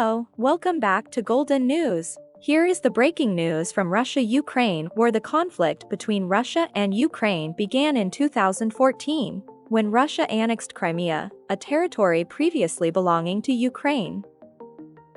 Hello, welcome back to Golden News. Here is the breaking news from Russia-Ukraine, where the conflict between Russia and Ukraine began in 2014, when Russia annexed Crimea, a territory previously belonging to Ukraine.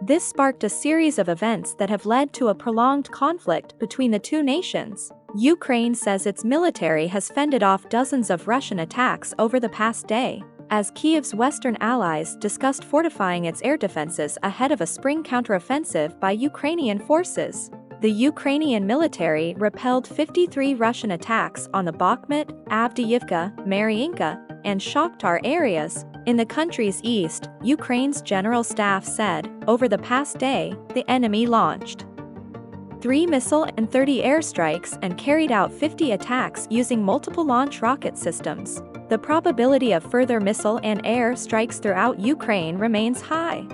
This sparked a series of events that have led to a prolonged conflict between the two nations. Ukraine says its military has fended off dozens of Russian attacks over the past day, as Kyiv's Western allies discussed fortifying its air defenses ahead of a spring counteroffensive by Ukrainian forces. The Ukrainian military repelled 53 Russian attacks on the Bakhmut, Avdiyivka, Maryinka, and Shakhtar areas in the country's east. Ukraine's general staff said, over the past day, the enemy launched 3 missile and 30 airstrikes and carried out 50 attacks using multiple launch rocket systems. The probability of further missile and air strikes throughout Ukraine remains high.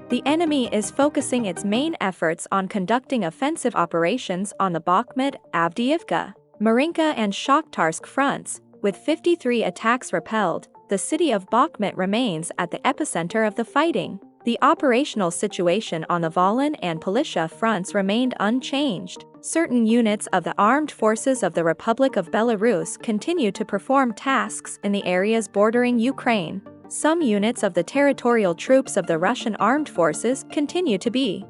The enemy is focusing its main efforts on conducting offensive operations on the Bakhmut, Avdiyivka, Maryinka and Shakhtarsk fronts, with 53 attacks repelled. The city of Bakhmut remains at the epicenter of the fighting. The operational situation on the Volyn and Polishcha fronts remained unchanged. Certain units of the Armed Forces of the Republic of Belarus continue to perform tasks in the areas bordering Ukraine. Some units of the territorial troops of the Russian Armed Forces continue to be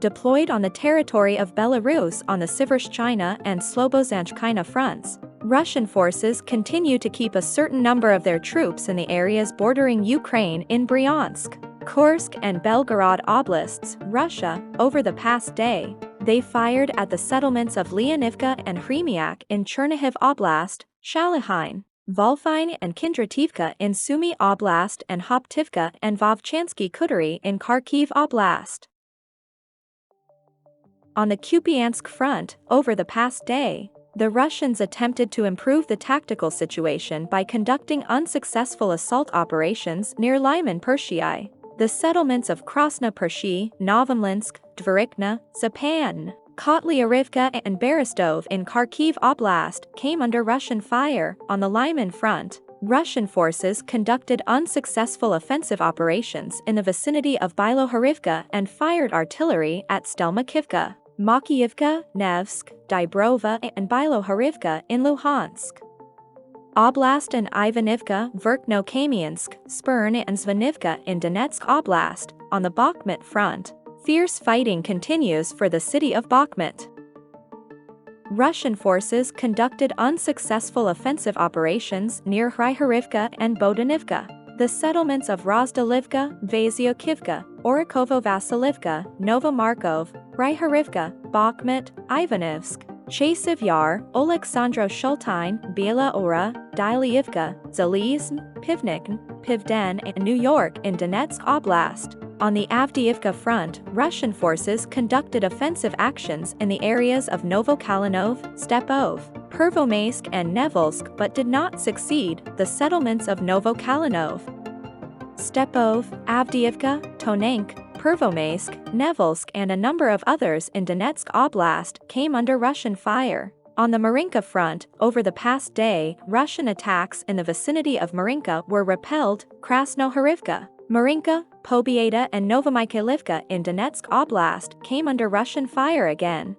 deployed on the territory of Belarus on the Syvershchina and Slobozhanskina fronts. Russian forces continue to keep a certain number of their troops in the areas bordering Ukraine in Bryansk, Kursk and Belgorod oblasts, Russia. Over the past day, they fired at the settlements of Leonivka and Hremyak in Chernihiv Oblast, Shalichine, Volfine and Kindrativka in Sumy Oblast, and Hoptivka and Vovchansky Kuturi in Kharkiv Oblast. On the Kupiansk front, over the past day, the Russians attempted to improve the tactical situation by conducting unsuccessful assault operations near Lyman Pershii. The settlements of Krasna Pershi, Novomlinsk, Dvorikna, Zapan, Kotlyarivka and Berestov in Kharkiv Oblast came under Russian fire. On the Lyman front, Russian forces conducted unsuccessful offensive operations in the vicinity of Bilohorivka and fired artillery at Stelmakivka, Makiyivka, Nevsk, Dybrova and Bilohorivka in Luhansk Oblast and Ivanivka, Verkno-Kamiansk, Spern and Zvanivka in Donetsk Oblast. On the Bakhmut front, fierce fighting continues for the city of Bakhmut. Russian forces conducted unsuccessful offensive operations near Hryhorivka and Bodanivka. The settlements of Rozdalivka, Vasyokivka, Orikovo-Vasilivka, Novomarkov, Hryhorivka, Bakhmut, Ivanivsk, Chasiv Yar, Oleksandro Shultine, Biela Ora, Dylyivka, Zalizn, Pivnikn, Pivden and New York in Donetsk Oblast. On the Avdiyivka front, Russian forces conducted offensive actions in the areas of Novokalinov, Stepov, Pervomaisk and Nevelsk but did not succeed. The settlements of Novokalinov, Stepov, Avdiyivka, Tonenk, Pervomaisk, Nevelsk and a number of others in Donetsk Oblast came under Russian fire. On the Maryinka front, over the past day, Russian attacks in the vicinity of Maryinka were repelled. Krasnohorivka, Maryinka, Pobieda and Novomykhailivka in Donetsk Oblast came under Russian fire again.